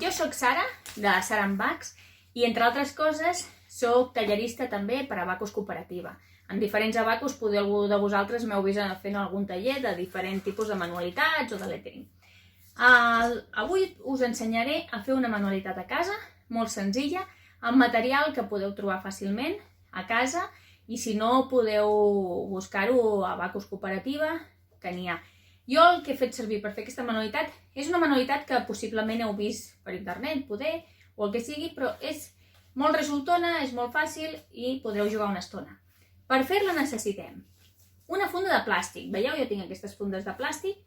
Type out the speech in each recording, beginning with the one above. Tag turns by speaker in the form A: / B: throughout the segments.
A: Jo soc Sara, de Sara en Bacs, i entre altres coses soc tallerista també per a Abacus Cooperativa. En diferents abacus algú de vosaltres m'heu vist fent algun taller de diferents tipus de manualitats o de lettering. Avui us ensenyaré a fer una manualitat a casa, molt senzilla, amb material que podeu trobar fàcilment a casa i si no podeu buscar-ho a Abacus Cooperativa, que n'hi ha. Jo el que he fet servir per fer aquesta manualitat és una manualitat que possiblement heu vist per internet, poder, o el que sigui, però és molt resultona, és molt fàcil i podreu jugar una estona. Per fer-la necessitem una funda de plàstic. Veieu? Jo tinc aquestes fundes de plàstic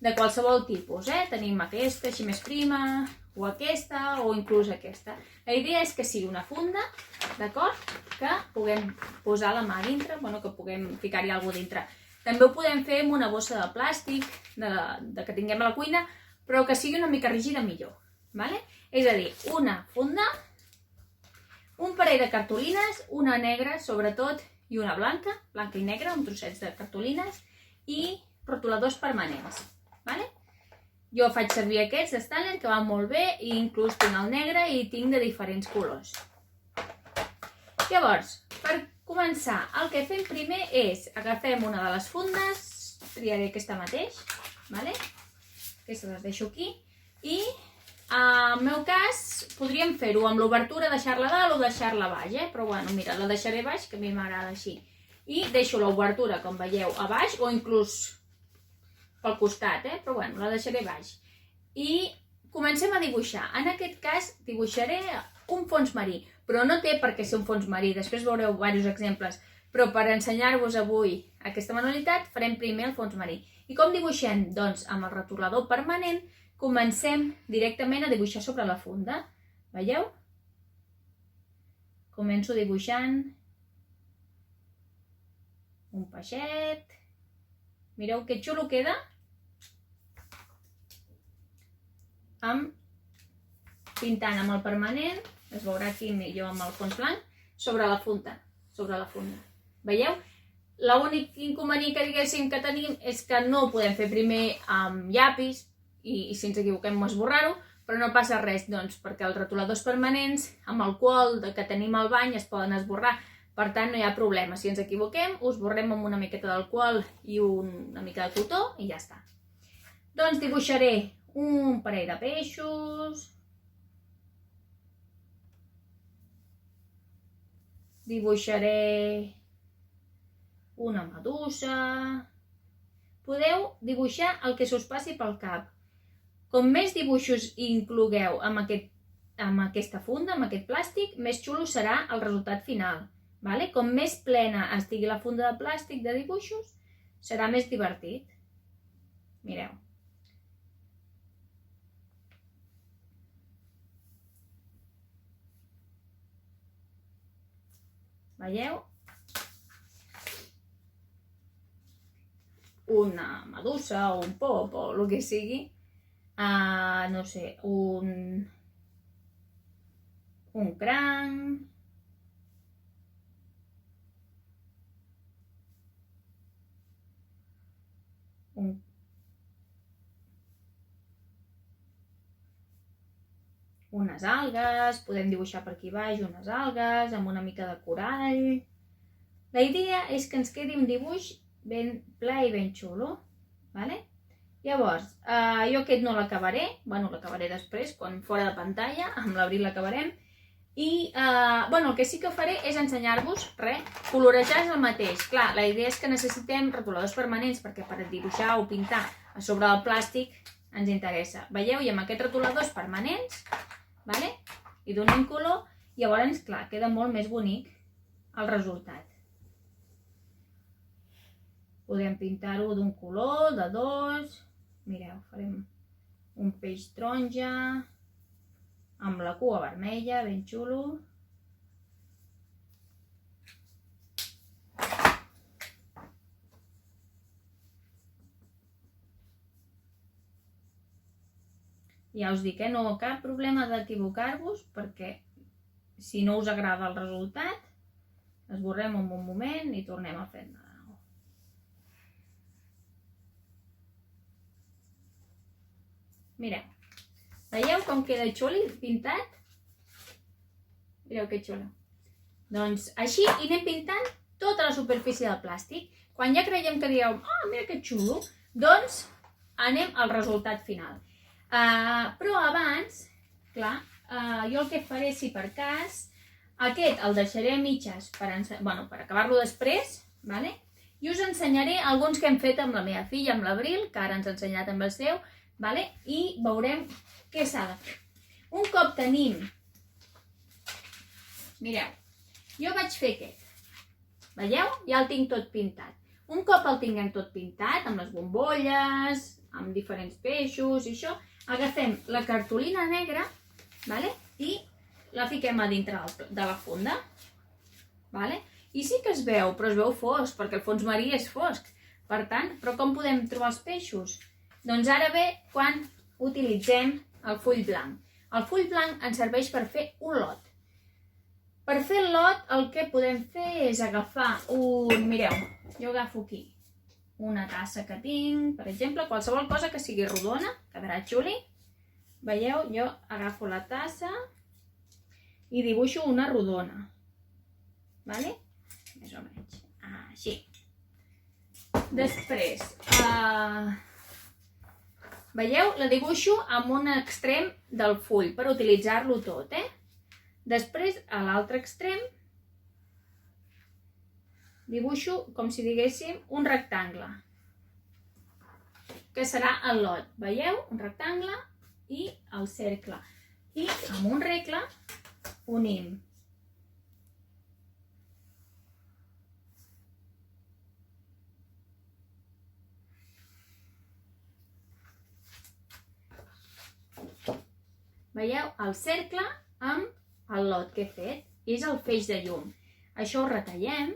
A: de qualsevol tipus. Tenim aquesta, així més prima, o aquesta, o inclús aquesta. La idea és que sigui una funda, d'acord? Que puguem posar la mà a dintre, que puguem ficar-hi alguna cosa dintre. També ho podem fer amb una bossa de plàstic que tinguem a la cuina, però que sigui una mica rígida millor. És a dir, una funda, un parell de cartolines, una negra sobretot i una blanca i negra, amb trossets de cartolines i rotuladors permanents. Jo faig servir aquests de Stanley que van molt bé i inclús tinc el negre i tinc de diferents colors. Llavors, per començar, el que fem primer és agafem una de les fundes, triaré aquesta mateix, aquestes les deixo aquí, i en el meu cas podríem fer-ho amb l'obertura, deixar-la dalt o deixar-la baix, però mira, la deixaré baix, que a mi m'agrada així. I deixo l'obertura, com veieu, a baix o inclús pel costat, però la deixaré baix. I comencem a dibuixar. En aquest cas dibuixaré un fons marí, però no té per què ser un fons marí, després veureu diversos exemples, però per ensenyar-vos avui aquesta manualitat farem primer el fons marí. I com dibuixem? Doncs amb el rotulador permanent comencem directament a dibuixar sobre la funda. Veieu? Començo dibuixant un peixet. Mireu que xulo queda pintant amb el permanent, es veurà aquí millor amb el fons blanc, sobre la funda. Veieu? L'únic inconvenient que tenim és que no ho podem fer primer amb llapis i si ens equivoquem esborrar-ho, però no passa res, perquè els rotuladors permanents amb alcohol que tenim al bany es poden esborrar, per tant no hi ha problema. Si ens equivoquem, ho esborrem amb una miqueta d'alcohol i una mica de cotó i ja està. Doncs dibuixaré un parell de peixos, dibuixaré una medusa. Podeu dibuixar el que se us passi pel cap. Com més dibuixos inclogueu amb aquesta funda, amb aquest plàstic, més xulo serà el resultat final. Com més plena estigui la funda de plàstic de dibuixos, serà més divertit. Mireu. Veieu? Una medusa o un pop o el que sigui, no sé, un cranc, unes algues, podem dibuixar per aquí baix unes algues amb una mica de corall. La idea és que ens quedi un dibuix ben ple i ben xulo. Llavors, jo aquest no l'acabaré, l'acabaré després, quan fora de pantalla, amb l'Abril l'acabarem. I el que sí que faré és ensenyar-vos, colorejar és el mateix. Clar, la idea és que necessitem rotuladors permanents perquè per dibuixar o pintar a sobre del plàstic ens interessa. Veieu? I amb aquests rotuladors permanents i donem color, llavors, clar, queda molt més bonic el resultat. Podem pintar-ho d'un color, de dos. Mireu, farem un peix taronja amb la cua vermella, ben xulo. Ja us dic, no cap problema d'equivocar-vos, perquè si no us agrada el resultat, esborrem en un moment i tornem a fer-ne de nou. Mireu, Veieu com queda xuli, pintat? Mireu que xulo. Doncs així i anem pintant tota la superfície del plàstic. Quan ja creiem que dieu, mira que xulo, doncs anem al resultat final. Però abans, clar, jo el que faré, si per cas, aquest el deixaré a mitges per acabar-lo després, i us ensenyaré alguns que hem fet amb la meva filla, amb l'Abril, que ara ens ha ensenyat amb el seu, i veurem què s'ha de fer. Un cop tenim... Mireu, jo vaig fer aquest. Veieu? Ja el tinc tot pintat. Un cop el tinguem tot pintat, amb les bombolles, amb diferents peixos i això, agafem la cartolina negra i la fiquem a dintre de la funda. I sí que es veu, però es veu fosc, perquè el fons marí és fosc. Per tant, però com podem trobar els peixos? Doncs ara ve quan utilitzem el full blanc. El full blanc ens serveix per fer un lot. Per fer el lot, el que podem fer és agafar un... Mireu, jo agafo aquí una tassa que tinc, per exemple, qualsevol cosa que sigui rodona, quedarà xuli. Veieu, jo agafo la tassa i dibuixo una rodona. Més o menys. Així. Després, veieu, la dibuixo amb un extrem del full per utilitzar-lo tot, Després, a l'altre extrem, dibuixo, com si diguéssim, un rectangle, que serà el lot. Veieu? Un rectangle i el cercle. I amb un regle unim. Veieu? El cercle amb el lot que he fet. És el feix de llum. Això ho retallem.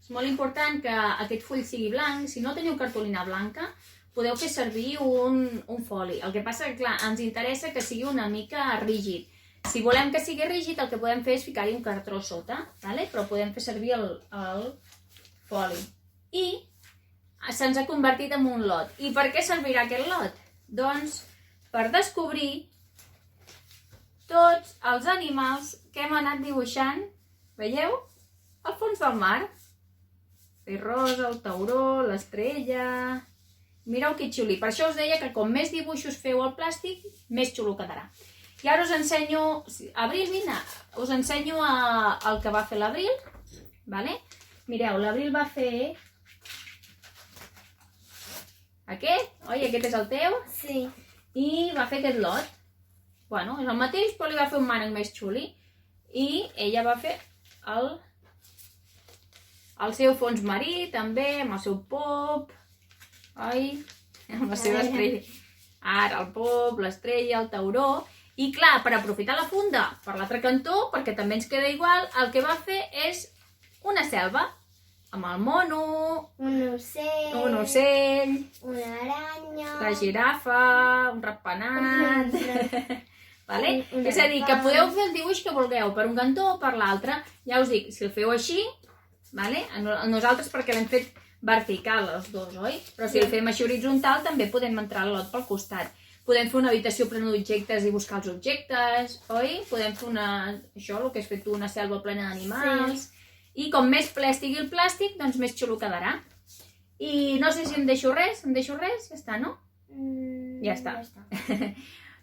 A: És molt important que aquest full sigui blanc. Si no teniu cartolina blanca, podeu fer servir un foli. El que passa que, clar, ens interessa que sigui una mica rígid. Si volem que sigui rígid, el que podem fer és ficar-hi un cartró sota, però podem fer servir el foli. I se'ns ha convertit en un lot. I per què servirà aquest lot? Doncs per descobrir tots els animals que hem anat dibuixant, veieu? Al fons del mar. El rosa, el tauró, l'estrella... Mireu que xuli. Per això us deia que com més dibuixos feu al plàstic, més xulo quedarà. I ara us ensenyo... Abril, vine! Us ensenyo el que va fer l'Abril. Mireu, l'Abril va fer... Aquest, oi? Aquest és el teu?
B: Sí.
A: I va fer aquest lot. Bueno, és el mateix, però li va fer un mànec més xuli. I ella va fer el seu fons marí, també, amb el seu pop... Oi? Amb la seva estrella. Ara el pop, l'estrella, el tauró... I clar, per aprofitar la funda per l'altre cantó, perquè també ens queda igual, el que va fer és una selva. Amb el mono...
B: Un ocell... Una aranya...
A: La girafa... Un ratpenat... És a dir, que podeu fer el dibuix que vulgueu, per un cantó o per l'altre. Ja us dic, si el feu així, nosaltres perquè l'hem fet vertical els dos, oi? Però si el fem així horitzontal també podem entrar el lot pel costat. Podem fer una habitació plena d'objectes i buscar els objectes, oi? Podem fer això, el que has fet tu, una selva plena d'animals. I com més ple estigui el plàstic, doncs més xulo quedarà. I no sé si em deixo res, ja està, no? Ja està.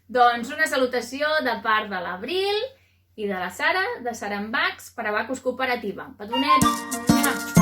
A: Doncs una salutació de part de l'Abril i de la Sara, de Sarambacs, per a Abacus Cooperativa. Petonets!